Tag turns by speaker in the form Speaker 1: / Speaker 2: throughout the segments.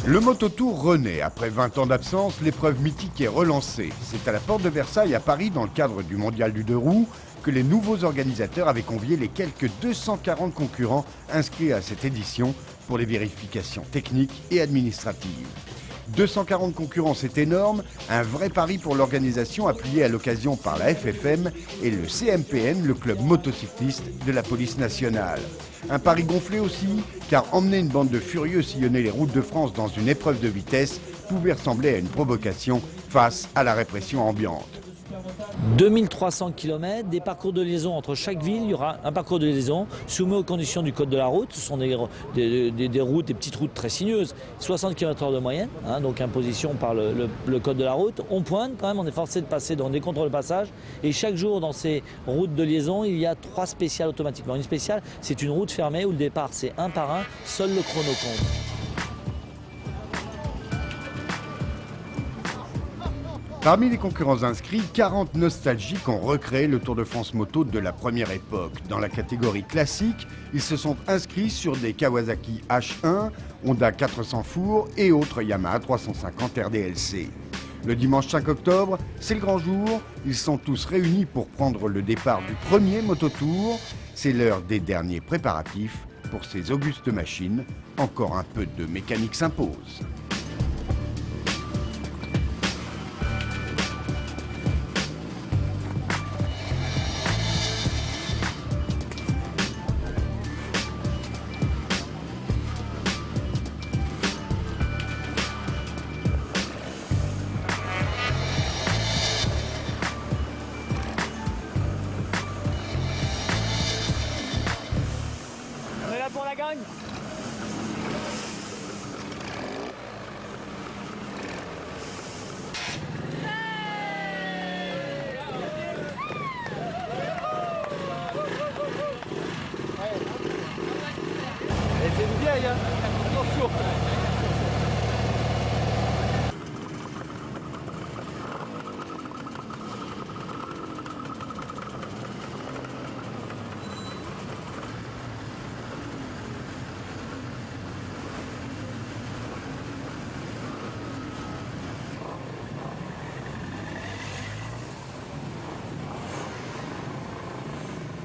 Speaker 1: Le Mototour renaît. Après 20 ans d'absence, l'épreuve mythique est relancée. C'est à la porte de Versailles à Paris, dans le cadre du Mondial du deux roues, que les nouveaux organisateurs avaient convié les quelques 240 concurrents inscrits à cette édition pour les vérifications techniques et administratives. 240 concurrents, c'est énorme, un vrai pari pour l'organisation appuyée à l'occasion par la FFM et le CMPN, le club motocycliste de la police nationale. Un pari gonflé aussi, car emmener une bande de furieux sillonner les routes de France dans une épreuve de vitesse pouvait ressembler à une provocation face à la répression ambiante.
Speaker 2: 2300 km, des parcours de liaison entre chaque ville, il y aura un parcours de liaison soumis aux conditions du code de la route. Ce sont des routes, des petites routes très sinueuses, 60 km/h de moyenne, donc imposition par le code de la route. On pointe quand même, on est forcé de passer dans des contrôles de passage et chaque jour dans ces routes de liaison, il y a 3 spéciales automatiquement. Une spéciale, c'est une route fermée où le départ c'est un par un, seul le chrono compte.
Speaker 1: Parmi les concurrents inscrits, 40 nostalgiques ont recréé le Tour de France moto de la première époque. Dans la catégorie classique, ils se sont inscrits sur des Kawasaki H1, Honda 400 fours et autres Yamaha 350 RDLC. Le dimanche 5 octobre, c'est le grand jour. Ils sont tous réunis pour prendre le départ du premier Mototour. C'est l'heure des derniers préparatifs pour ces augustes machines. Encore un peu de mécanique s'impose.
Speaker 2: On est là pour la gang. C'est une vieille, hein. Attention.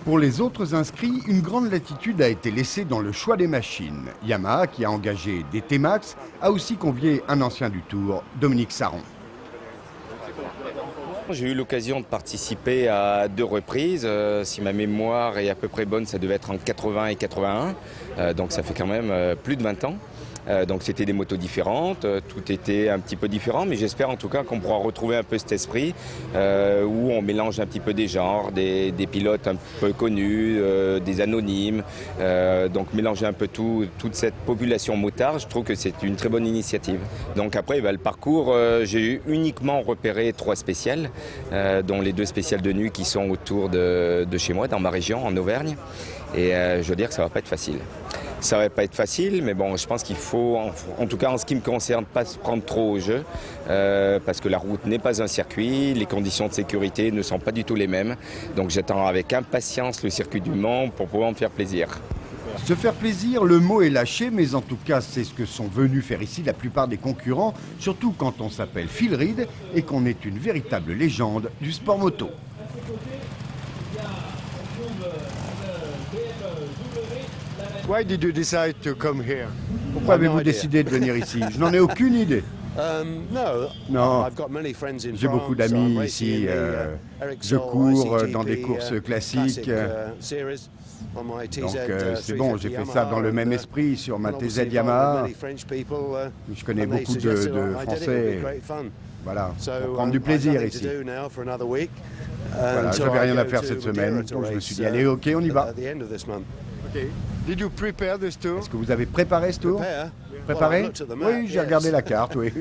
Speaker 1: Pour les autres inscrits, une grande latitude a été laissée dans le choix des machines. Yamaha, qui a engagé des T-Max, a aussi convié un ancien du Tour, Dominique Sarron.
Speaker 3: J'ai eu l'occasion de participer à 2 reprises. Si ma mémoire est à peu près bonne, ça devait être en 80 et 81. Donc ça fait quand même plus de 20 ans. Donc c'était des motos différentes, tout était un petit peu différent, mais j'espère en tout cas qu'on pourra retrouver un peu cet esprit où on mélange un petit peu des genres, des pilotes un peu connus, des anonymes, donc mélanger un peu toute cette population motard, je trouve que c'est une très bonne initiative. Donc après le parcours, j'ai uniquement repéré 3 spéciales, dont les 2 spéciales de nuit qui sont autour de chez moi, dans ma région, en Auvergne, et je veux dire que ça va pas être facile. Ça ne va pas être facile, mais bon, je pense qu'il faut, en tout cas en ce qui me concerne, pas se prendre trop au jeu, parce que la route n'est pas un circuit, les conditions de sécurité ne sont pas du tout les mêmes. Donc j'attends avec impatience le circuit du Mans pour pouvoir me faire plaisir.
Speaker 1: Se faire plaisir, le mot est lâché, mais en tout cas, c'est ce que sont venus faire ici la plupart des concurrents, surtout quand on s'appelle Phil Reed et qu'on est une véritable légende du sport moto.
Speaker 4: Why did you decide to come here?
Speaker 1: Pourquoi avez-vous décidé de venir ici? Je n'en ai aucune idée. Non, j'ai beaucoup d'amis ici. Je cours dans des courses classiques. Donc c'est bon, j'ai fait ça dans le même esprit sur ma TZ Yamaha. Je connais beaucoup de Français. Voilà, pour prendre du plaisir ici. Voilà, j'avais rien à faire cette semaine, donc je me suis dit, allez, ok, on y va. Est-ce que vous avez préparé ce tour? Préparé? Oui, j'ai regardé la carte, oui.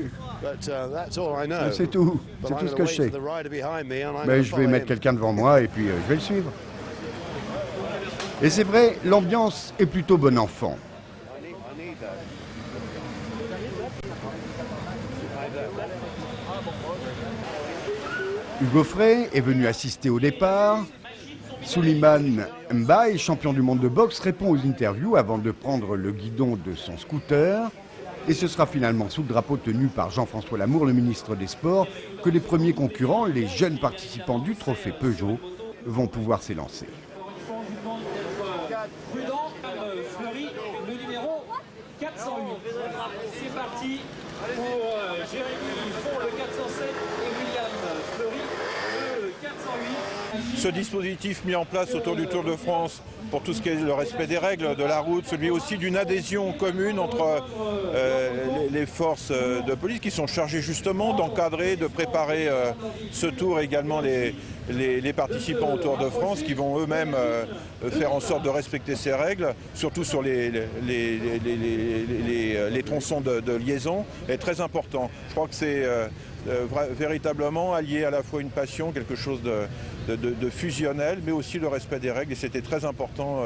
Speaker 1: C'est tout ce que je sais. Mais je vais mettre quelqu'un devant moi et puis je vais le suivre. Et c'est vrai, l'ambiance est plutôt bon enfant. Hugo Frey est venu assister au départ. Souleymane Mbaye, champion du monde de boxe, répond aux interviews avant de prendre le guidon de son scooter. Et ce sera finalement sous le drapeau tenu par Jean-François Lamour, le ministre des Sports, que les premiers concurrents, les jeunes participants du trophée Peugeot, vont pouvoir s'élancer.
Speaker 5: Prudent, Fleury, le numéro 408. C'est parti pour Jérémy Font le 407 et William Fleury le 408.
Speaker 6: Ce dispositif mis en place autour du Tour de France pour tout ce qui est le respect des règles de la route, celui aussi d'une adhésion commune entre les forces de police qui sont chargées justement d'encadrer, de préparer ce tour, et également les participants au Tour de France qui vont eux-mêmes faire en sorte de respecter ces règles, surtout sur les tronçons de liaison, est très important. Je crois que c'est véritablement allié à la fois une passion, quelque chose de fusionnel, mais aussi le respect des règles. Et c'était très important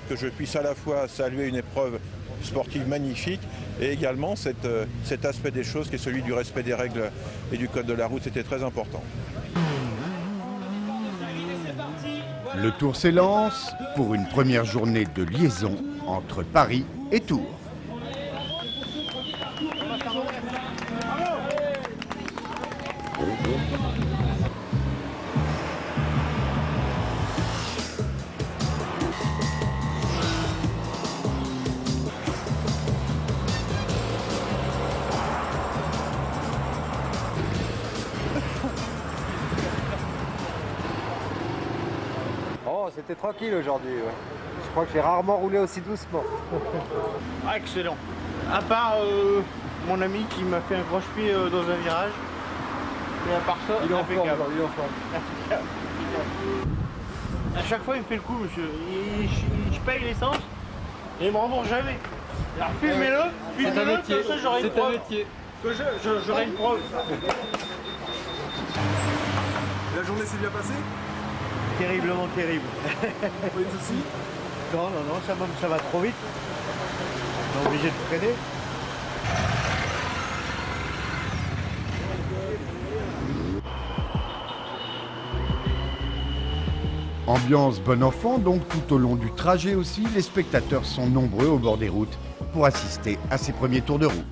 Speaker 6: que je puisse à la fois saluer une épreuve sportive magnifique et également cet aspect des choses qui est celui du respect des règles et du code de la route. C'était très important.
Speaker 1: Le Tour s'élance pour une première journée de liaison entre Paris et Tours.
Speaker 7: Oh, c'était tranquille aujourd'hui. Ouais. Je crois que j'ai rarement roulé aussi doucement.
Speaker 8: Ah, excellent. À part mon ami qui m'a fait un croche-pied dans un virage. Et à part ça,
Speaker 7: Il est en
Speaker 8: impeccable.
Speaker 7: forme, il est en forme.
Speaker 8: À chaque fois, il me fait le coup, monsieur. Je paye l'essence et il me rembourse jamais. Alors filmez-le, comme ça j'aurai une preuve. Que j'aurai une preuve.
Speaker 9: La journée s'est bien passée?
Speaker 8: Terriblement terrible.
Speaker 9: Pas de soucis?
Speaker 8: Non, ça va trop vite. On est obligé de freiner.
Speaker 1: Ambiance bon enfant, donc tout au long du trajet aussi, les spectateurs sont nombreux au bord des routes pour assister à ces premiers tours de roue.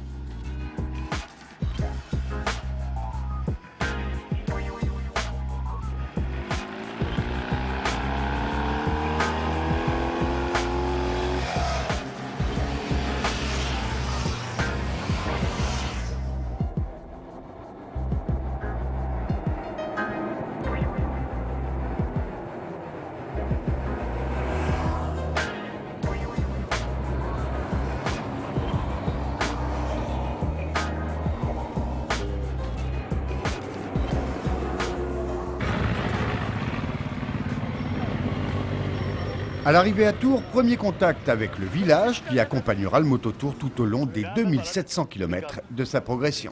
Speaker 1: À l'arrivée à Tours, premier contact avec le village qui accompagnera le mototour tout au long des 2700 km de sa progression.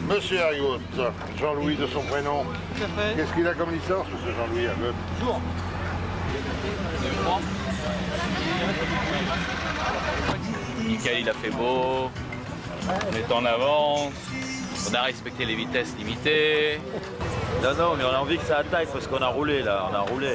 Speaker 10: Monsieur Ariot, Jean-Louis de son prénom. Qu'est-ce qu'il a comme licence, monsieur Jean-Louis Ariot?
Speaker 5: Jour.
Speaker 11: Nickel, il a fait beau, on est en avance, on a respecté les vitesses limitées.
Speaker 12: Non, mais on a envie que ça attaque parce qu'on a roulé là, on a roulé.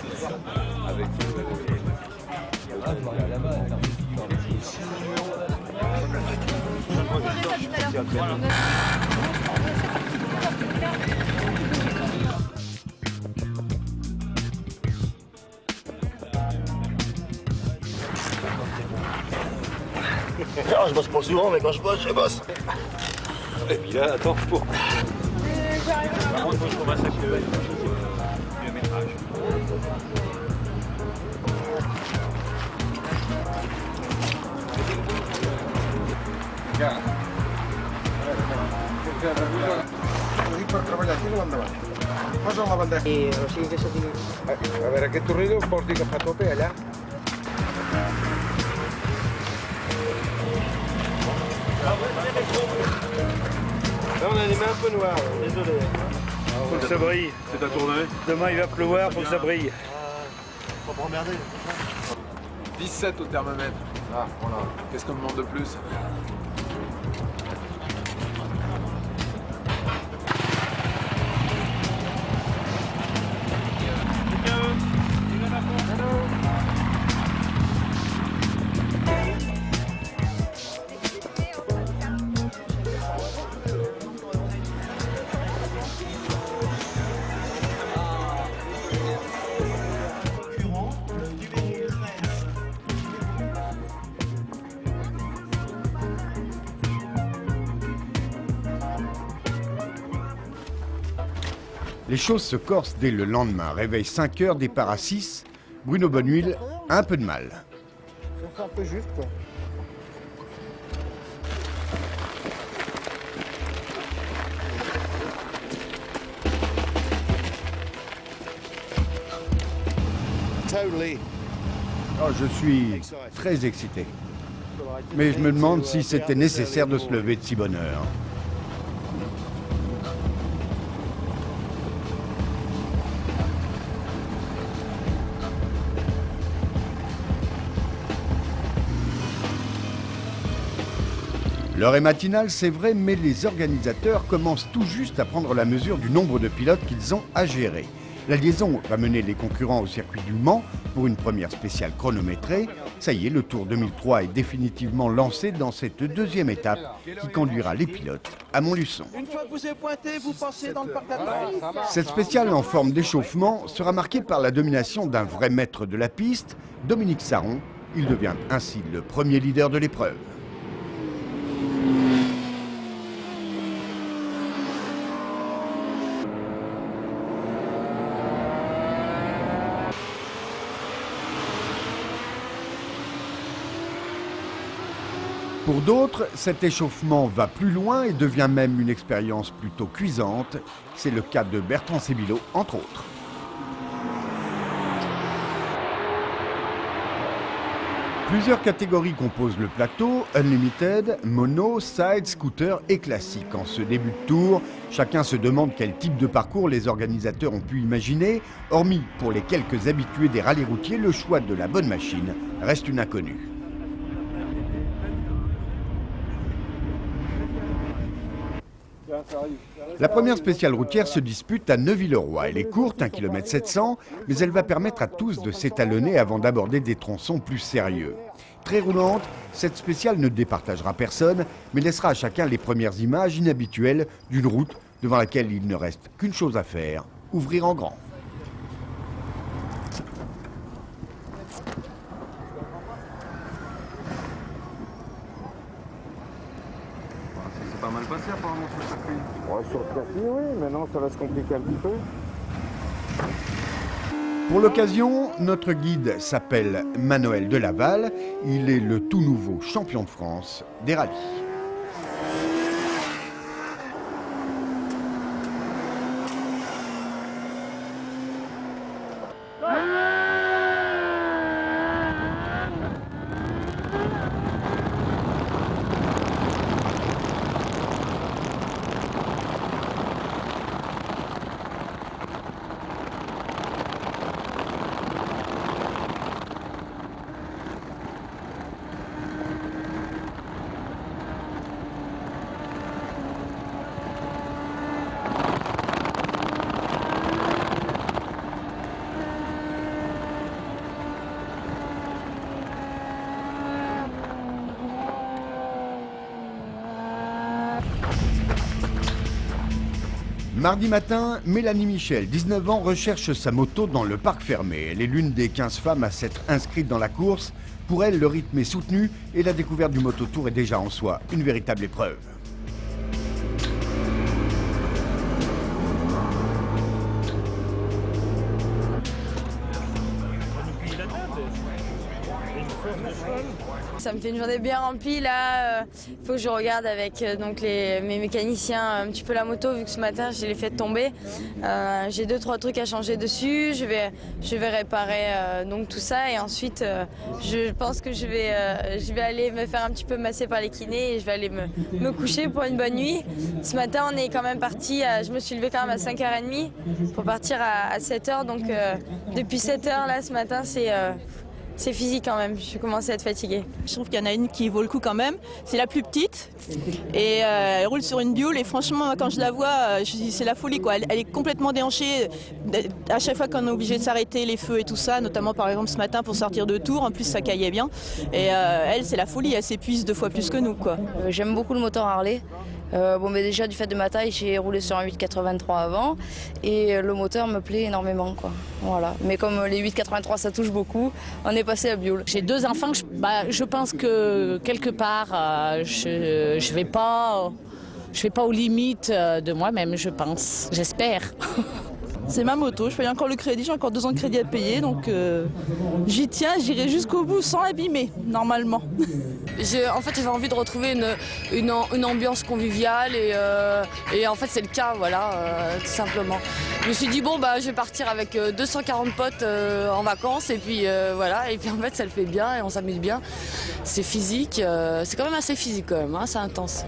Speaker 10: Je bosse pas souvent, mais quand je bosse, je bosse.
Speaker 12: Et puis là, attends, faut... Par contre, faut que je commence avec le métrage.
Speaker 7: A veure, aquest tornillo vols dir que fa tope allà?
Speaker 8: Là, on a les mains un peu noires, désolé. Faut que ça brille.
Speaker 9: C'est ta tournée?
Speaker 8: Demain, il va pleuvoir, faut que ça brille.
Speaker 10: Faut pas emmerder.
Speaker 9: 17 au thermomètre.
Speaker 10: Ah, voilà.
Speaker 9: Qu'est-ce qu'on demande de plus?
Speaker 1: Les choses se corsent dès le lendemain. Réveil 5 h, départ à 6. Bruno Bonnehuile a un peu de mal.
Speaker 7: Ça fait un peu juste, quoi.
Speaker 1: Oh, je suis très excité. Mais je me demande si c'était nécessaire de se lever de si bonne heure. L'heure est matinale, c'est vrai, mais les organisateurs commencent tout juste à prendre la mesure du nombre de pilotes qu'ils ont à gérer. La liaison va mener les concurrents au circuit du Mans pour une première spéciale chronométrée. Ça y est, le Tour 2003 est définitivement lancé dans cette deuxième étape qui conduira les pilotes à Montluçon.
Speaker 8: Une fois que vous avez pointé, vous passez dans le parc d'attractions.
Speaker 1: Cette spéciale en forme d'échauffement sera marquée par la domination d'un vrai maître de la piste, Dominique Sarron. Il devient ainsi le premier leader de l'épreuve. Pour d'autres, cet échauffement va plus loin et devient même une expérience plutôt cuisante. C'est le cas de Bertrand Sébillot, entre autres. Plusieurs catégories composent le plateau, Unlimited, Mono, Side, Scooter et Classique. En ce début de tour, chacun se demande quel type de parcours les organisateurs ont pu imaginer. Hormis pour les quelques habitués des rallyes routiers, le choix de la bonne machine reste une inconnue. La première spéciale routière se dispute à Neuville-le-Roi. Elle est courte, 1 km 700, mais elle va permettre à tous de s'étalonner avant d'aborder des tronçons plus sérieux. Très roulante, cette spéciale ne départagera personne, mais laissera à chacun les premières images inhabituelles d'une route devant laquelle il ne reste qu'une chose à faire, ouvrir en grand.
Speaker 7: C'est pas mal passé apparemment sur le circuit. Ouais, sur le circuit, oui, maintenant ça va se compliquer un petit peu.
Speaker 1: Pour l'occasion, notre guide s'appelle Manoël Delaval. Il est le tout nouveau champion de France des rallyes. Mardi matin, Mélanie Michel, 19 ans, recherche sa moto dans le parc fermé. Elle est l'une des 15 femmes à s'être inscrites dans la course. Pour elle, le rythme est soutenu et la découverte du mototour est déjà en soi une véritable épreuve.
Speaker 13: Ça me fait une journée bien remplie là. Il faut que je regarde avec mes mécaniciens un petit peu la moto vu que ce matin je l'ai fait tomber. J'ai 2-3 trucs à changer dessus. Je vais réparer donc tout ça et ensuite je pense que je vais aller me faire un petit peu masser par les kinés et je vais aller me coucher pour une bonne nuit. Ce matin on est quand même parti. Je me suis levée quand même à 5h30 pour partir à 7h. Donc depuis 7h là ce matin c'est physique quand même, je commence à être fatiguée.
Speaker 14: Je trouve qu'il y en a une qui vaut le coup quand même. C'est la plus petite et elle roule sur une Buell et franchement quand je la vois, c'est la folie quoi. Elle est complètement déhanchée. À chaque fois qu'on est obligé de s'arrêter, les feux et tout ça, notamment par exemple ce matin pour sortir de Tours, en plus ça caillait bien. Et elle c'est la folie, elle s'épuise 2 fois plus que nous quoi.
Speaker 13: J'aime beaucoup le moteur Harley. Mais déjà du fait de ma taille, j'ai roulé sur un 883 avant et le moteur me plaît énormément quoi. Voilà. Mais comme les 883 ça touche beaucoup, on est passé à Buell.
Speaker 15: J'ai 2 enfants, je pense que quelque part je vais pas aux limites de moi-même, je pense, j'espère.
Speaker 14: C'est ma moto, je paye encore le crédit, j'ai encore 2 ans de crédit à payer, donc j'y tiens, j'irai jusqu'au bout sans l'abîmer, normalement.
Speaker 13: En fait, j'avais envie de retrouver une ambiance conviviale et en fait, c'est le cas, voilà, tout simplement. Je me suis dit, bon, bah, je vais partir avec 240 potes en vacances et puis voilà, et puis en fait, ça le fait bien et on s'amuse bien. C'est physique, c'est quand même assez physique quand même, hein, c'est intense.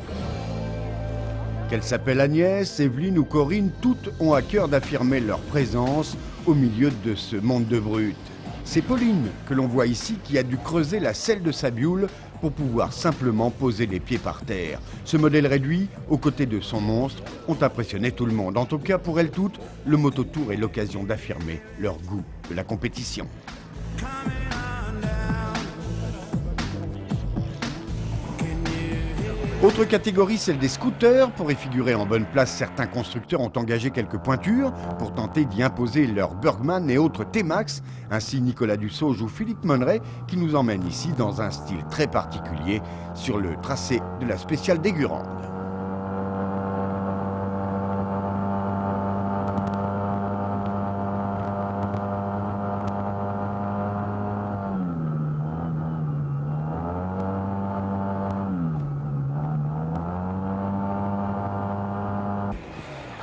Speaker 1: Qu'elles s'appellent Agnès, Evelyne ou Corinne, toutes ont à cœur d'affirmer leur présence au milieu de ce monde de brutes. C'est Pauline que l'on voit ici qui a dû creuser la selle de sa bioule pour pouvoir simplement poser les pieds par terre. Ce modèle réduit, aux côtés de son monstre, ont impressionné tout le monde. En tout cas, pour elles toutes, le Mototour est l'occasion d'affirmer leur goût de la compétition. Autre catégorie, celle des scooters. Pour y figurer en bonne place, certains constructeurs ont engagé quelques pointures pour tenter d'y imposer leur Bergman et autres T-Max. Ainsi, Nicolas Dussauge ou Philippe Monneret qui nous emmènent ici dans un style très particulier sur le tracé de la spéciale des Gurandes.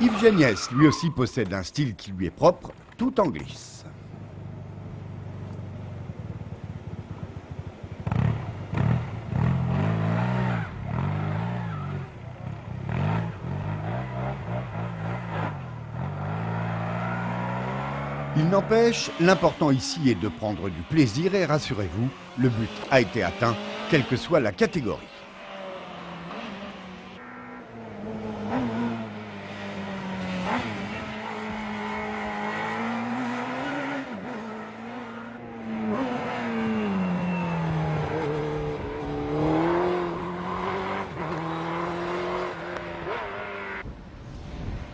Speaker 1: Yves Géniès, lui aussi, possède un style qui lui est propre, tout en glisse. Il n'empêche, l'important ici est de prendre du plaisir et rassurez-vous, le but a été atteint, quelle que soit la catégorie.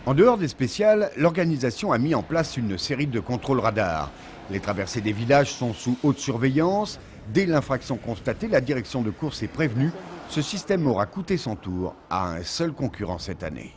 Speaker 1: En dehors des spéciales, l'organisation a mis en place une série de contrôles radars. Les traversées des villages sont sous haute surveillance. Dès l'infraction constatée, la direction de course est prévenue. Ce système aura coûté son tour à un seul concurrent cette année.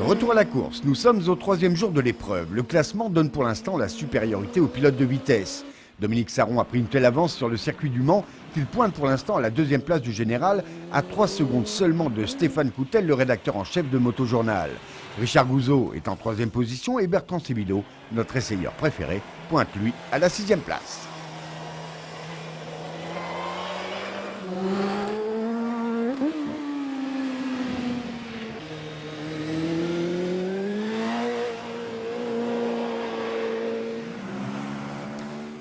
Speaker 1: Retour à la course, nous sommes au 3e jour de l'épreuve. Le classement donne pour l'instant la supériorité aux pilotes de vitesse. Dominique Sarron a pris une telle avance sur le circuit du Mans qu'il pointe pour l'instant à la 2e place du général, à 3 secondes seulement de Stéphane Coutel, le rédacteur en chef de Motojournal. Richard Gouzeau est en 3e position et Bertrand Sébido, notre essayeur préféré, pointe lui à la 6e place.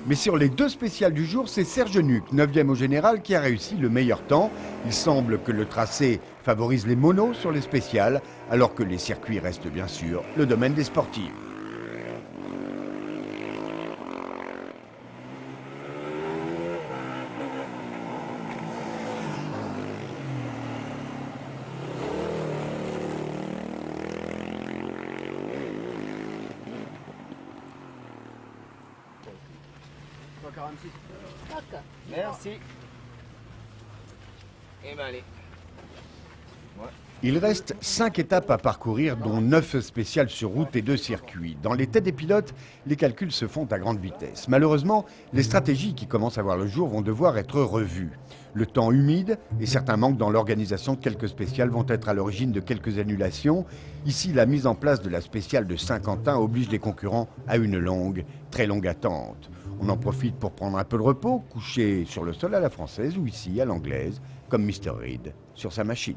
Speaker 1: Mais sur les 2 spéciales du jour, c'est Serge Nuc, 9e au général, qui a réussi le meilleur temps. Il semble que le tracé favorise les monos sur les spéciales, alors que les circuits restent bien sûr le domaine des sportifs.
Speaker 3: Merci. Et ben allez. Ouais.
Speaker 1: Il reste 5 étapes à parcourir, dont 9 spéciales sur route et 2 circuits. Dans les têtes des pilotes, les calculs se font à grande vitesse. Malheureusement, les stratégies qui commencent à voir le jour vont devoir être revues. Le temps humide et certains manques dans l'organisation de quelques spéciales vont être à l'origine de quelques annulations. Ici, la mise en place de la spéciale de Saint-Quentin oblige les concurrents à une longue, très longue attente. On en profite pour prendre un peu de repos, couché sur le sol à la française ou ici à l'anglaise, comme Mr. Reed sur sa machine.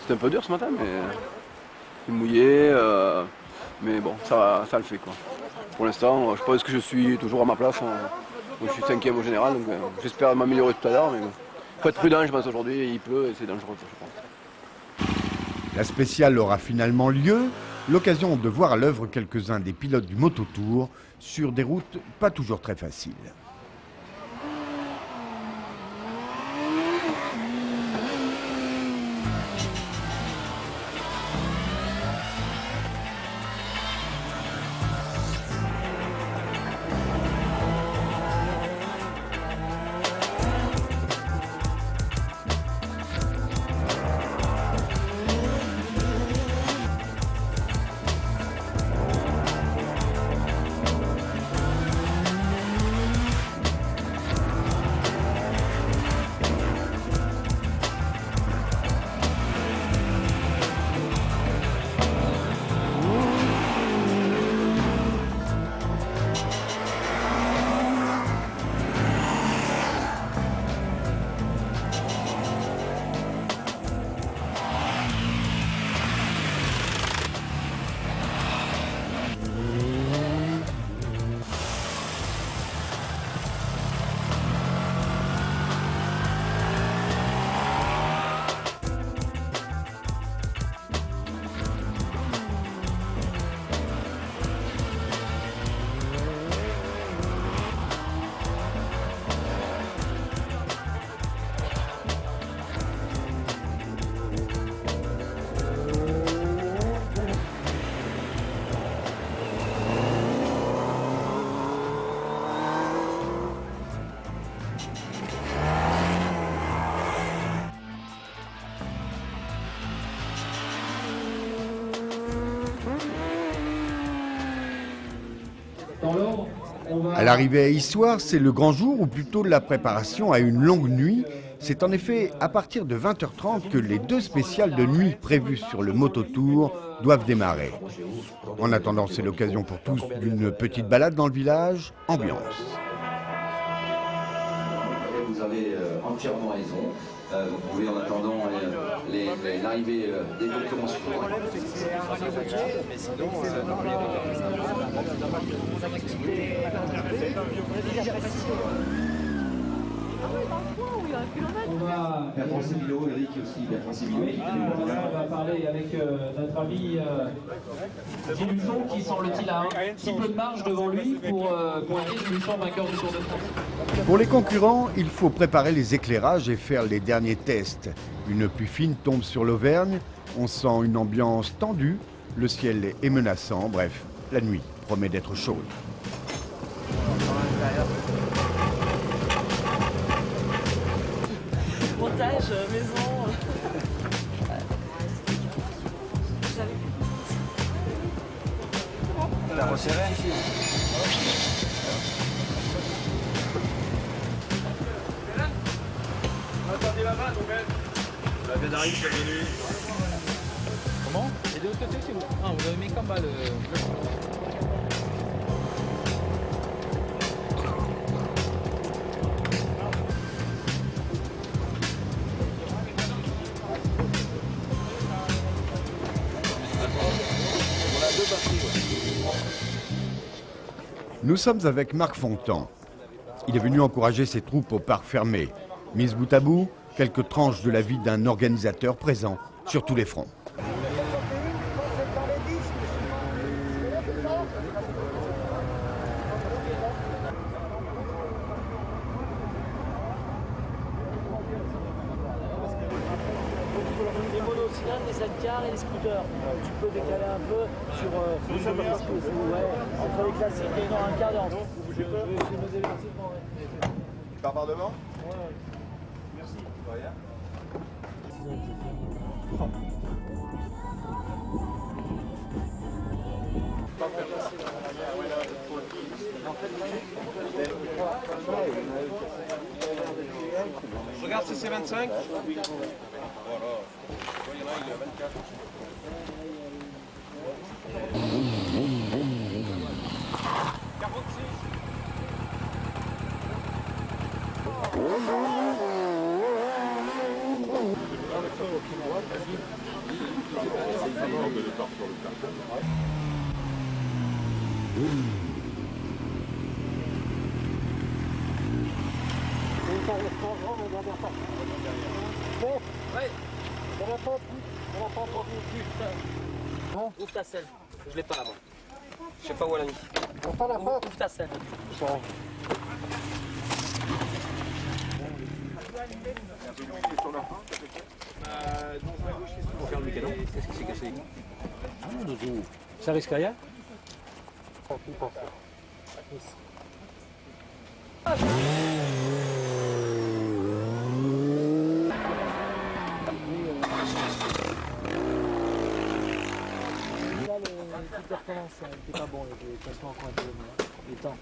Speaker 16: C'était un peu dur ce matin, mais il mouillait, mais bon, ça le fait quoi. Pour l'instant, je pense que je suis toujours à ma place. Je suis 5e au général, donc j'espère m'améliorer tout à l'heure. Mais il faut être prudent, je pense, aujourd'hui, il pleut et c'est dangereux, je pense.
Speaker 1: La spéciale aura finalement lieu, l'occasion de voir à l'œuvre quelques-uns des pilotes du Mototour sur des routes pas toujours très faciles. À l'arrivée à Issoire, c'est le grand jour ou plutôt la préparation à une longue nuit. C'est en effet à partir de 20h30 que les 2 spéciales de nuit prévues sur le Mototour doivent démarrer. En attendant, c'est l'occasion pour tous d'une petite balade dans le village, ambiance.
Speaker 17: Vous avez entièrement raison. Vous pouvez, en attendant l'arrivée des concurrents suivants.
Speaker 5: Bertrand Sébillot, Eric aussi, Bertrand Sébillot. Oui, on va parler avec notre ami Gilles Husson qui semble-t-il a un petit peu de marge devant lui pour Gilles Husson, vainqueur du Tour de France.
Speaker 1: Pour les concurrents, il faut préparer les éclairages et faire les derniers tests. Une pluie fine tombe sur l'Auvergne, on sent une ambiance tendue, le ciel est menaçant, bref, la nuit promet d'être chaude.
Speaker 15: Montage, maison.
Speaker 12: La resserrée ici.
Speaker 9: Attendez là-bas, donc elle. La vient d'arriver sur les nuits.
Speaker 11: Comment? Et de l'autre côté, c'est vous. Ah, vous avez mis comme bas le...
Speaker 1: Nous sommes avec Marc Fontan. Il est venu encourager ses troupes au parc fermé. Mise bout à bout, quelques tranches de la vie d'un organisateur présent sur tous les fronts.
Speaker 2: Les monocylindres, les sidecars et les scooters. Tu peux décaler un peu sur entre les classiques et dans un quart d'heure. Je vais essayer de me déverser pour...
Speaker 9: Tu pars par devant?
Speaker 2: Ouais.
Speaker 9: Merci. Rien.
Speaker 12: Je regarde si c'est 25. Ouvre ta selle. Je l'ai pas là-bas. Je sais pas où elle a mis. Ouvre ta selle. Pour faire le mécano, qu'est-ce qui s'est cassé?
Speaker 2: Ça risque rien?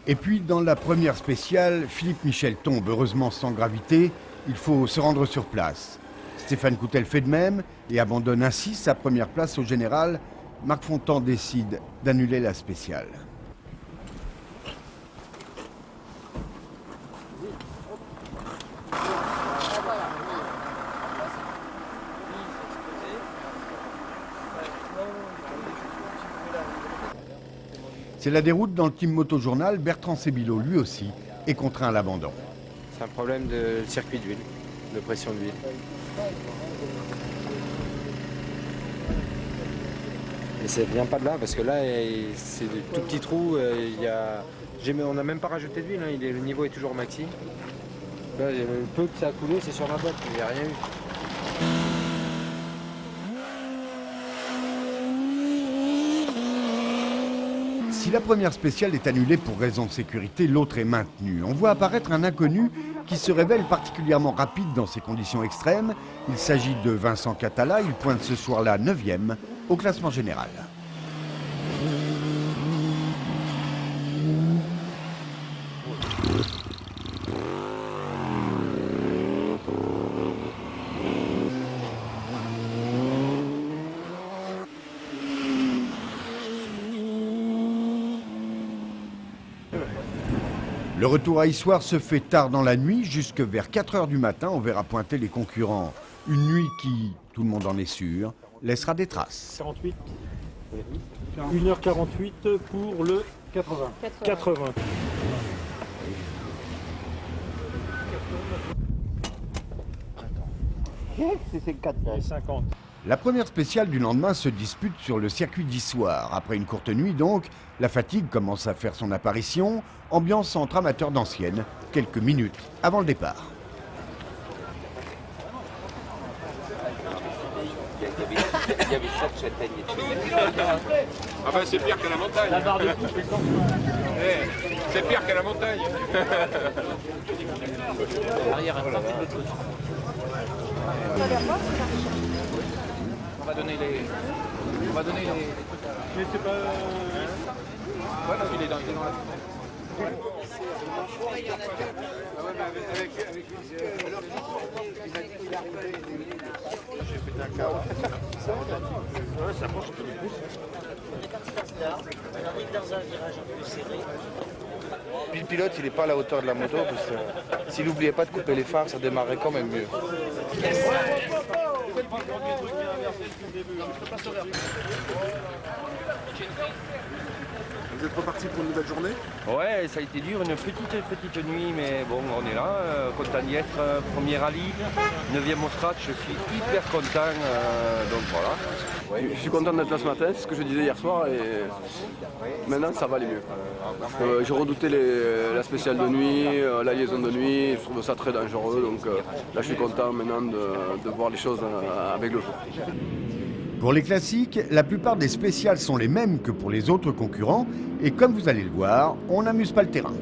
Speaker 1: Et puis dans la première spéciale, Philippe Michel tombe, heureusement sans gravité. Il faut se rendre sur place. Stéphane Coutel fait de même et abandonne ainsi sa première place au général. Marc Fontan décide d'annuler la spéciale. C'est la déroute dans le Team Moto Journal. Bertrand Sébillot, lui aussi, est contraint à l'abandon.
Speaker 3: C'est un problème de circuit d'huile, de pression d'huile. Et ça vient pas de là, parce que là, c'est des tout petits trous. On n'a même pas rajouté d'huile, hein, le niveau est toujours maxi. Là, le peu que ça a coulé, c'est sur ma boîte, il n'y a rien eu.
Speaker 1: Si la première spéciale est annulée pour raison de sécurité, l'autre est maintenue. On voit apparaître un inconnu qui se révèle particulièrement rapide dans ces conditions extrêmes. Il s'agit de Vincent Catala, il pointe ce soir-là 9e au classement général. Le retour à Issoire se fait tard dans la nuit, jusque vers 4 h du matin, on verra pointer les concurrents. Une nuit qui, tout le monde en est sûr, laissera des traces.
Speaker 12: 48. 1h48 pour le 80. 80.
Speaker 8: C'est 4
Speaker 12: 50.
Speaker 1: La première spéciale du lendemain se dispute sur le circuit d'Issoire. Après une courte nuit donc, la fatigue commence à faire son apparition. Ambiance entre amateurs d'anciennes, quelques minutes avant le départ.
Speaker 3: Il y avait 7 châtaigniers.
Speaker 9: Ah ben c'est pire que la montagne.
Speaker 8: La barre de coupe,
Speaker 9: c'est pire que la montagne.
Speaker 8: Arrière,
Speaker 11: On va donner les... On va donner les...
Speaker 12: Mais c'est pas...
Speaker 11: Ouais, non, il est dans la...
Speaker 18: Puis le pilote, il n'est pas à la hauteur de la moto, parce que s'il n'oubliait pas de couper les phares, ça démarrait quand même mieux.
Speaker 9: Vous êtes reparti pour une nouvelle journée?
Speaker 19: Ouais, ça a été dur, une petite nuit, mais bon, on est là, content d'y être. Premier rallye, 9e au scratch, je suis hyper content, donc voilà.
Speaker 16: Ouais, je suis content d'être là ce matin, c'est ce que je disais hier soir, et maintenant ça va aller mieux. Je redoutais la spéciale de nuit, la liaison de nuit, je trouve ça très dangereux, donc là je suis content maintenant de voir les choses avec le jour.
Speaker 1: Pour les classiques, la plupart des spéciales sont les mêmes que pour les autres concurrents, et comme vous allez le voir, on n'amuse pas le terrain.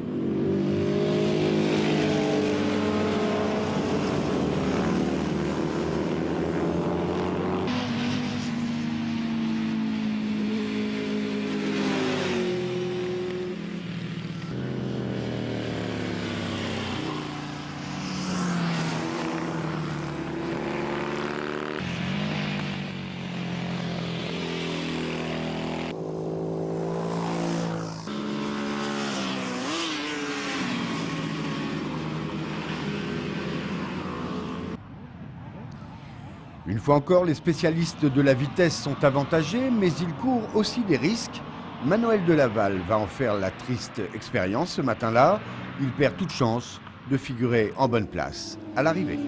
Speaker 1: Une fois encore, les spécialistes de la vitesse sont avantagés, mais ils courent aussi des risques. Manuel Delaval va en faire la triste expérience ce matin-là. Il perd toute chance de figurer en bonne place à l'arrivée.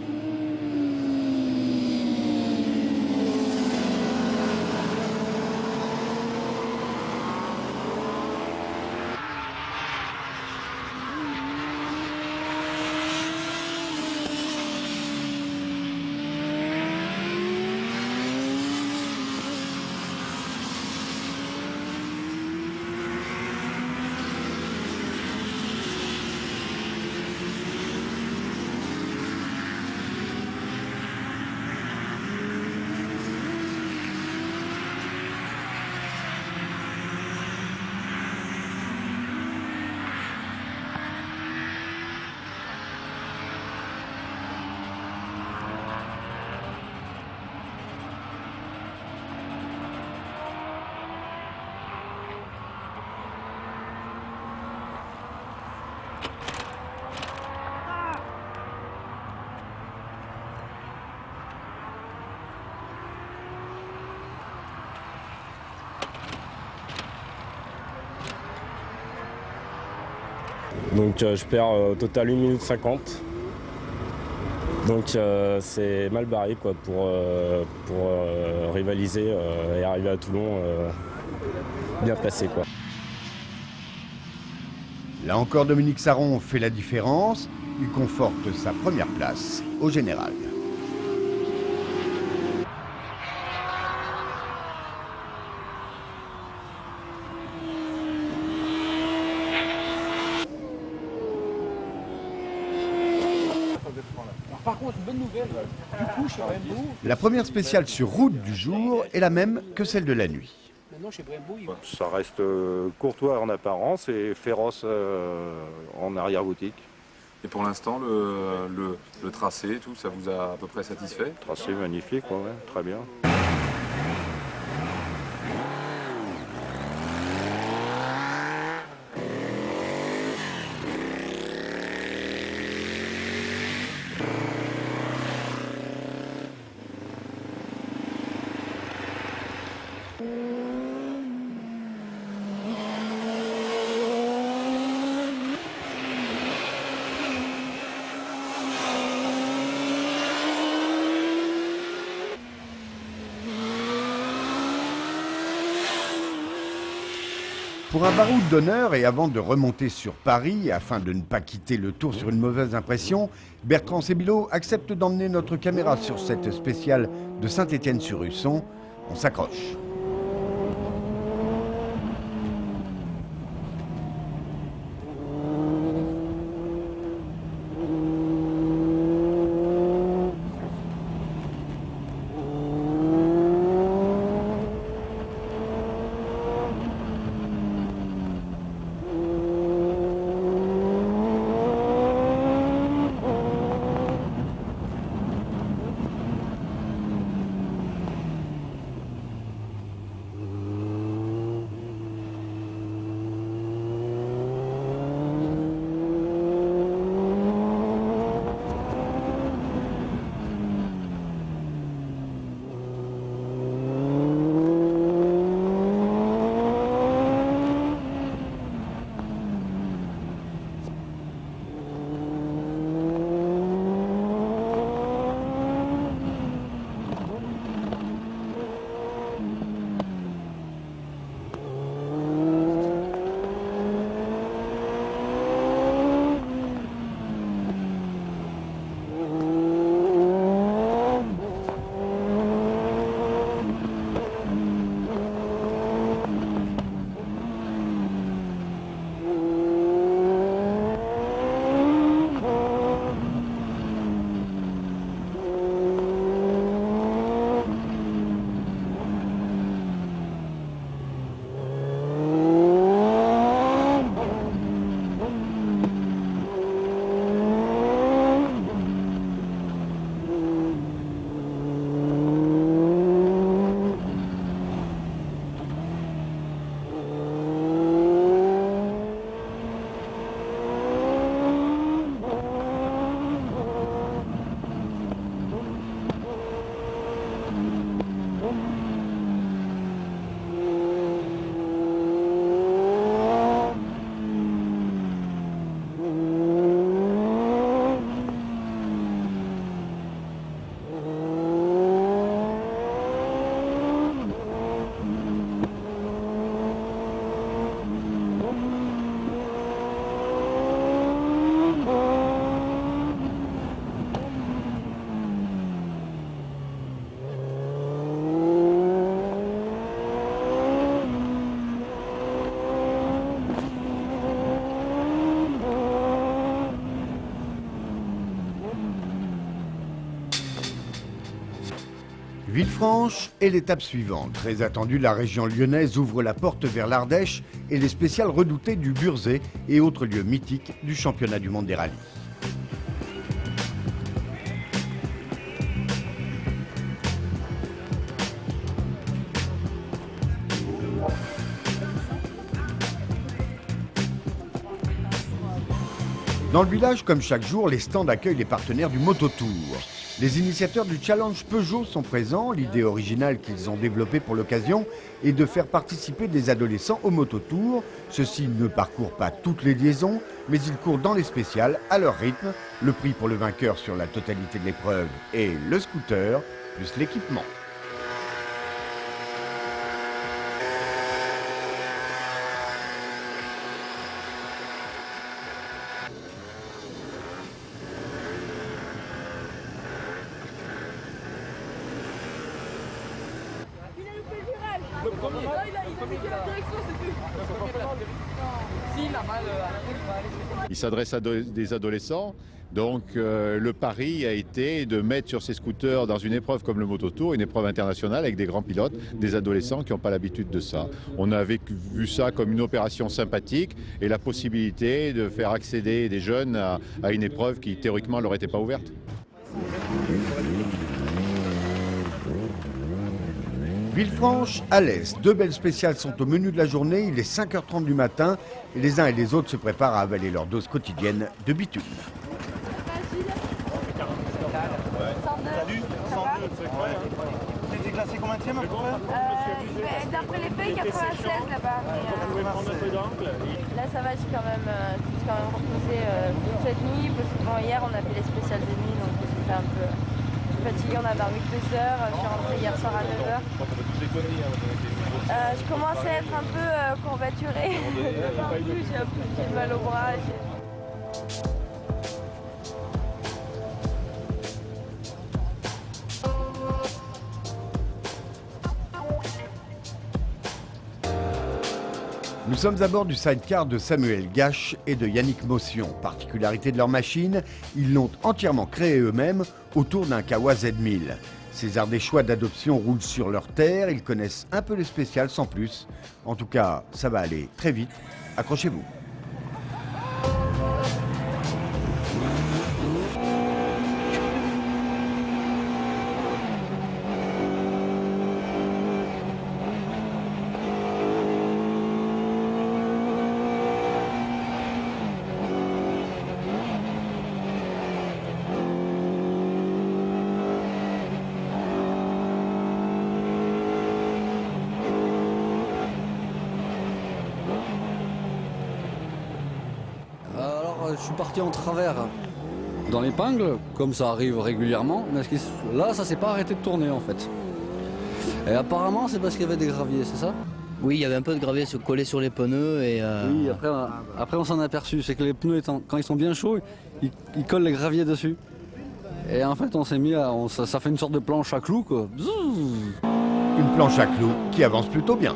Speaker 20: Donc je perds au total 1 minute 50. Donc c'est mal barré quoi, pour rivaliser et arriver à Toulon bien placé, quoi.
Speaker 1: Là encore, Dominique Sarron fait la différence. Il conforte sa première place au général.
Speaker 8: Par contre, bonne nouvelle, du coup, chez Brembo...
Speaker 1: La première spéciale sur route du jour est la même que celle de la nuit.
Speaker 8: Maintenant, chez Brembo,
Speaker 6: Ça reste courtois en apparence et féroce en arrière-boutique.
Speaker 7: Et pour l'instant, le tracé, tout, ça vous a à peu près satisfait?
Speaker 6: Tracé magnifique, ouais, très bien.
Speaker 1: Pour un baroud d'honneur et avant de remonter sur Paris, afin de ne pas quitter le Tour sur une mauvaise impression, Bertrand Sébillot accepte d'emmener notre caméra sur cette spéciale de Saint-Étienne-sur-Usson. On s'accroche. Villefranche est l'étape suivante. Très attendue, la région lyonnaise ouvre la porte vers l'Ardèche et les spéciales redoutées du Burzet et autres lieux mythiques du championnat du monde des rallyes. Dans le village, comme chaque jour, les stands accueillent les partenaires du Mototour. Les initiateurs du challenge Peugeot sont présents. L'idée originale qu'ils ont développée pour l'occasion est de faire participer des adolescents au Mototour. Ceux-ci ne parcourent pas toutes les liaisons, mais ils courent dans les spéciales à leur rythme. Le prix pour le vainqueur sur la totalité de l'épreuve est le scooter plus l'équipement.
Speaker 21: Il s'adresse à des adolescents, donc le pari a été de mettre sur ces scooters dans une épreuve comme le Mototour, une épreuve internationale avec des grands pilotes, des adolescents qui n'ont pas l'habitude de ça. On a vu ça comme une opération sympathique et la possibilité de faire accéder des jeunes à une épreuve qui théoriquement leur était pas ouverte.
Speaker 1: Villefranche à l'est, deux belles spéciales sont au menu de la journée, il est 5h30 du matin et les uns et les autres se préparent à avaler leur dose quotidienne de bitume.
Speaker 8: Salut, 102, c'était classé combien de à peu près
Speaker 13: après les feuilles, 96 là-bas. Là, ça va, j'ai quand même reposé toute cette nuit. Parce que bon, hier, on a fait les spéciales de nuit, donc j'étais un peu fatiguée. On a dormi que 2 heures. Je suis rentrée hier soir à 9 heures. Je commence à être un peu courbaturée. J'ai mal au bras.
Speaker 1: Nous sommes à bord du sidecar de Samuel Gache et de Yannick Motion. Particularité de leur machine, ils l'ont entièrement créée eux-mêmes autour d'un Kawa Z1000. Ces Ardéchois d'adoption roulent sur leur terre, ils connaissent un peu le spécial sans plus. En tout cas, ça va aller très vite. Accrochez-vous.
Speaker 4: Je suis parti en travers dans l'épingle, comme ça arrive régulièrement, mais là ça s'est pas arrêté de tourner en fait. Et apparemment c'est parce qu'il y avait des graviers, c'est ça?
Speaker 22: Oui, il y avait un peu de gravier collé sur les pneus et...
Speaker 4: Oui, après on s'en est aperçu, c'est que les pneus, quand ils sont bien chauds, ils collent les graviers dessus. Et en fait on s'est mis à... ça fait une sorte de planche à clous quoi.
Speaker 1: Une planche à clous qui avance plutôt bien.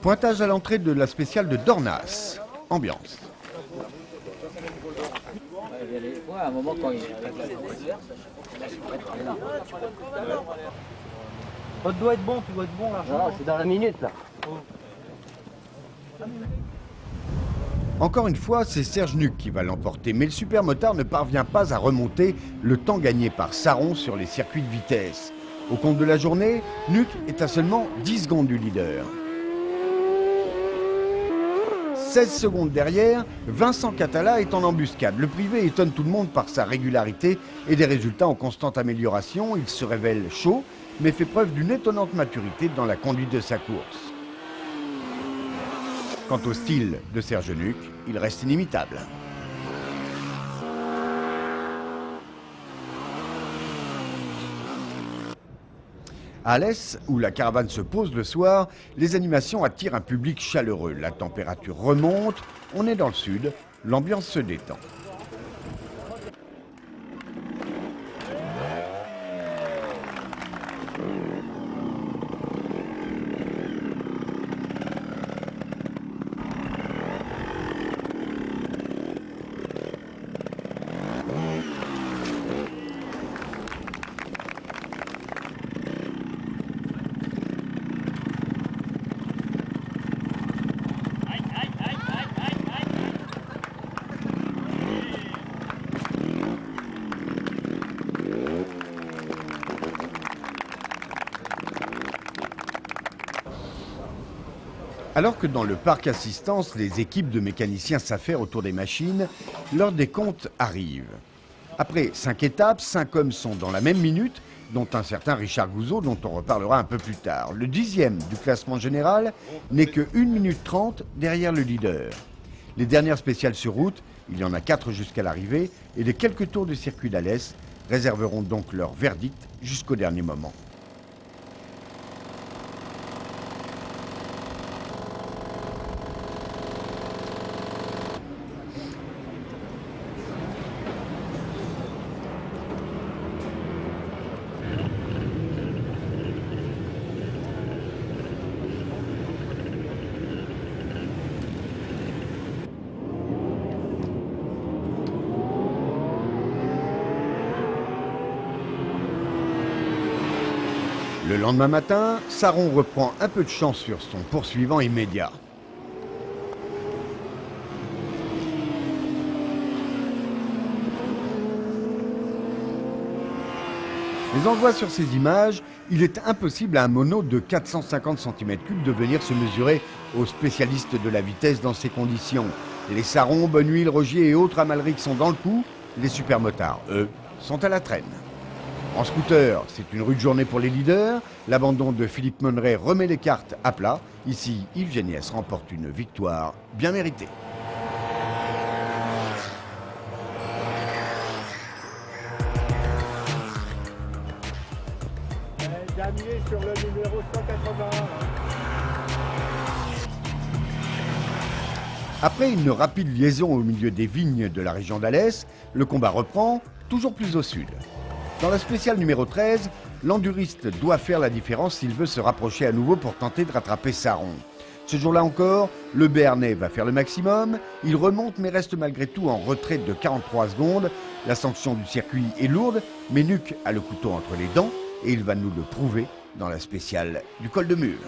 Speaker 1: Pointage à l'entrée de la spéciale de Dornas. Ambiance.
Speaker 8: Votre doigt être bon, tu dois être bon là.
Speaker 22: Non, c'est dans la minute là.
Speaker 1: Encore une fois, c'est Serge Nuc qui va l'emporter, mais le super motard ne parvient pas à remonter le temps gagné par Saron sur les circuits de vitesse. Au compte de la journée, Nuc est à seulement 10 secondes du leader. 16 secondes derrière, Vincent Catala est en embuscade. Le privé étonne tout le monde par sa régularité et des résultats en constante amélioration. Il se révèle chaud, mais fait preuve d'une étonnante maturité dans la conduite de sa course. Quant au style de Serge Nuc, il reste inimitable. À Alès, où la caravane se pose le soir, les animations attirent un public chaleureux. La température remonte, on est dans le sud, l'ambiance se détend. Alors que dans le parc assistance, les équipes de mécaniciens s'affairent autour des machines, l'heure des comptes arrive. Après 5 étapes, 5 hommes sont dans la même minute, dont un certain Richard Gouzeau, dont on reparlera un peu plus tard. Le 10e du classement général n'est que 1 minute 30 derrière le leader. Les dernières spéciales sur route, il y en a 4 jusqu'à l'arrivée, et les quelques tours du circuit d'Alès réserveront donc leur verdict jusqu'au dernier moment. Le lendemain matin, Saron reprend un peu de chance sur son poursuivant immédiat. Mais on le voit sur ces images, il est impossible à un mono de 450 cm3 de venir se mesurer aux spécialistes de la vitesse dans ces conditions. Les Sarons, Bonnehuile, Rogier et autres Amalric sont dans le coup, les supermotards, eux, sont à la traîne. En scooter, c'est une rude journée pour les leaders. L'abandon de Philippe Monneret remet les cartes à plat. Ici, Yves Géniès remporte une victoire bien méritée.
Speaker 8: Dernier sur le numéro 181.
Speaker 1: Après une rapide liaison au milieu des vignes de la région d'Alès, le combat reprend, toujours plus au sud. Dans la spéciale numéro 13, l'enduriste doit faire la différence s'il veut se rapprocher à nouveau pour tenter de rattraper Saron. Ce jour-là encore, le Béarnais va faire le maximum, il remonte mais reste malgré tout en retraite de 43 secondes. La sanction du circuit est lourde, mais Nuc a le couteau entre les dents et il va nous le prouver dans la spéciale du col de Mur.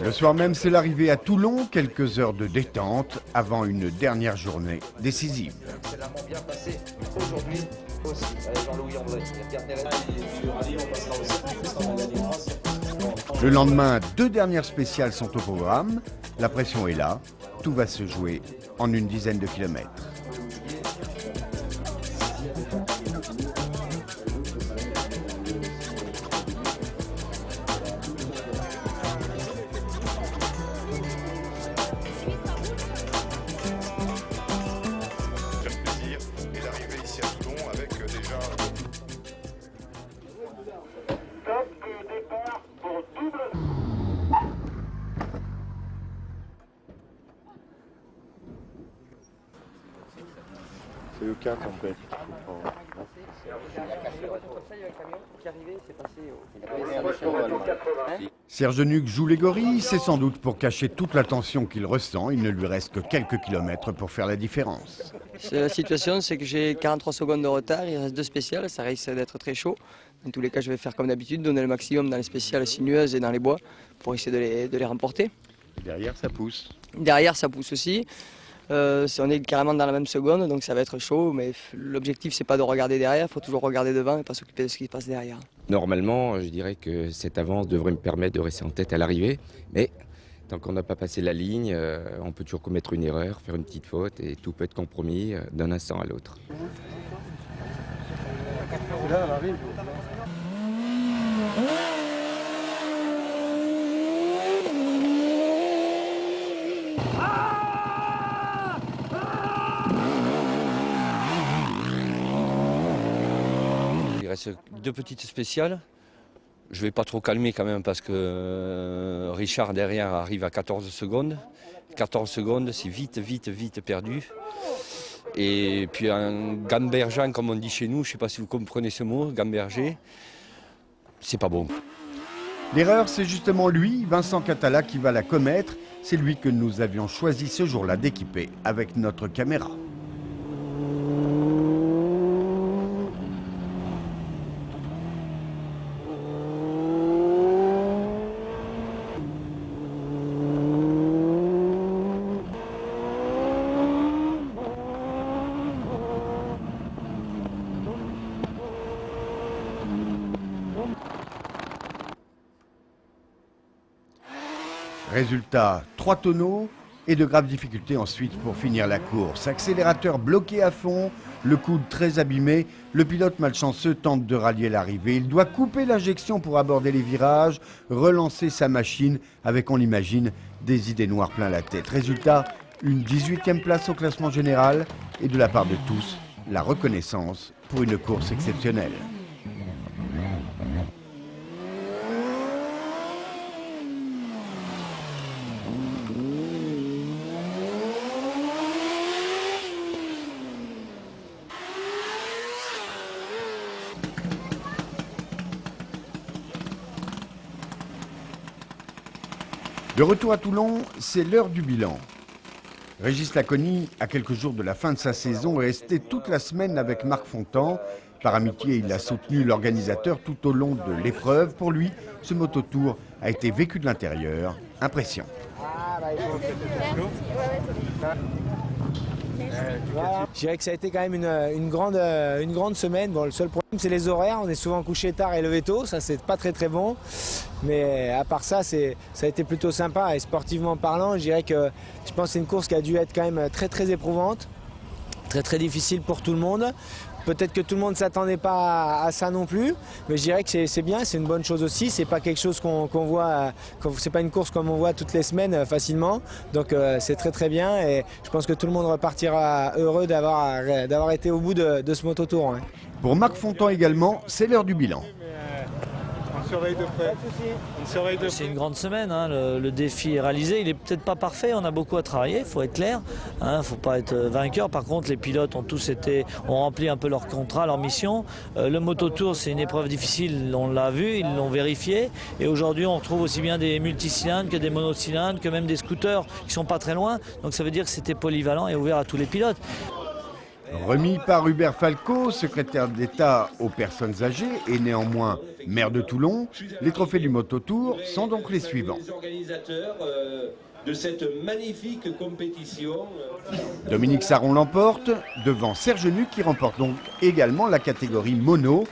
Speaker 1: Le soir même, c'est l'arrivée à Toulon, quelques heures de détente avant une dernière journée décisive.
Speaker 17: Bien passé aujourd'hui aussi. Allez, Jean-Louis André,
Speaker 1: le lendemain, 2 dernières spéciales sont au programme. La pression est là. Tout va se jouer en une dizaine de kilomètres.
Speaker 7: C'est le 4 en fait.
Speaker 1: Serge Nuc joue les gorilles, c'est sans doute pour cacher toute la tension qu'il ressent. Il ne lui reste que quelques kilomètres pour faire la différence.
Speaker 10: La situation, c'est que j'ai 43 secondes de retard, il reste 2 spéciales, ça risque d'être très chaud. Dans tous les cas, je vais faire comme d'habitude, donner le maximum dans les spéciales sinueuses et dans les bois pour essayer de les remporter.
Speaker 7: Et derrière, ça pousse.
Speaker 10: Derrière, ça pousse aussi. On est carrément dans la même seconde, donc ça va être chaud, mais l'objectif c'est pas de regarder derrière, il faut toujours regarder devant et pas s'occuper de ce qui se passe derrière.
Speaker 3: Normalement, je dirais que cette avance devrait me permettre de rester en tête à l'arrivée, mais tant qu'on n'a pas passé la ligne, on peut toujours commettre une erreur, faire une petite faute et tout peut être compromis d'un instant à l'autre.
Speaker 8: Là, on arrive.
Speaker 19: Il reste 2 petites spéciales. Je ne vais pas trop calmer quand même parce que Richard derrière arrive à 14 secondes. 14 secondes, c'est vite perdu. Et puis un gambergeant, comme on dit chez nous, je ne sais pas si vous comprenez ce mot, gamberger, c'est pas bon.
Speaker 1: L'erreur, c'est justement lui, Vincent Catala, qui va la commettre. C'est lui que nous avions choisi ce jour-là d'équiper avec notre caméra. Résultat, 3 tonneaux et de graves difficultés ensuite pour finir la course. Accélérateur bloqué à fond, le coude très abîmé, le pilote malchanceux tente de rallier l'arrivée. Il doit couper l'injection pour aborder les virages, relancer sa machine avec, on l'imagine, des idées noires plein la tête. Résultat, une 18e place au classement général et de la part de tous, la reconnaissance pour une course exceptionnelle. De retour à Toulon, c'est l'heure du bilan. Régis Laconi, à quelques jours de la fin de sa saison, est resté toute la semaine avec Marc Fontan. Par amitié, il a soutenu l'organisateur tout au long de l'épreuve. Pour lui, ce mototour a été vécu de l'intérieur. Impression.
Speaker 5: Je dirais que ça a été quand même une grande semaine. Bon, le seul problème, c'est les horaires. On est souvent couché tard et levé tôt. Ça, c'est pas très bon. Mais à part ça, ça a été plutôt sympa. Et sportivement parlant, je dirais que je pense que c'est une course qui a dû être quand même très éprouvante. Très difficile pour tout le monde. Peut-être que tout le monde ne s'attendait pas à ça non plus, mais je dirais que c'est bien, c'est une bonne chose aussi. C'est pas quelque chose qu'on voit, c'est pas une course comme on voit toutes les semaines facilement. Donc c'est très bien et je pense que tout le monde repartira heureux d'avoir été au bout de ce mototour. Hein.
Speaker 1: Pour Marc Fontan également, c'est l'heure du bilan.
Speaker 2: C'est une grande semaine, hein. Le défi est réalisé, il n'est peut-être pas parfait, on a beaucoup à travailler, il faut être clair, il ne faut pas être vainqueur. Par contre, les pilotes ont rempli un peu leur contrat, leur mission. Le mototour, c'est une épreuve difficile, on l'a vu, ils l'ont vérifié. Et aujourd'hui, on retrouve aussi bien des multicylindres que des monocylindres, que même des scooters qui ne sont pas très loin. Donc ça veut dire que c'était polyvalent et ouvert à tous les pilotes.
Speaker 1: Remis par Hubert Falco, secrétaire d'État aux personnes âgées et néanmoins maire de Toulon, les trophées du mototour sont donc les suivants.
Speaker 14: Les organisateurs de cette magnifique compétition.
Speaker 1: Dominique Sarron l'emporte, devant Serge Nuc qui remporte donc également la catégorie mono.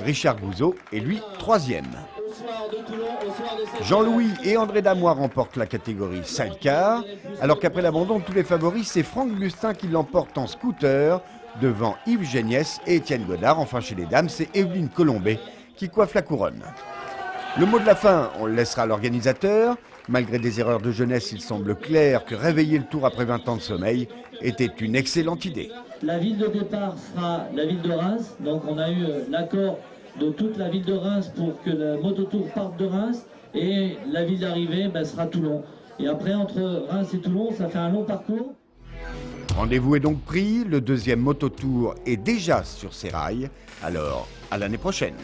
Speaker 1: Richard Gouzeau est lui 3e. Jean-Louis et André Damois remportent la catégorie sidecar, alors qu'après l'abandon de tous les favoris, c'est Franck Bustin qui l'emporte en scooter, devant Yves Géniès et Étienne Godard. Enfin chez les dames, c'est Evelyne Colombet qui coiffe la couronne. Le mot de la fin, on le laissera à l'organisateur. Malgré des erreurs de jeunesse, il semble clair que réveiller le tour après 20 ans de sommeil était une excellente idée.
Speaker 23: La ville de départ sera la ville de Reims, donc on a eu l'accord de toute la ville de Reims pour que le mototour parte de Reims et la ville d'arrivée sera Toulon. Et après, entre Reims et Toulon, ça fait un long parcours.
Speaker 1: Rendez-vous est donc pris, le 2e mototour est déjà sur ses rails, alors à l'année prochaine.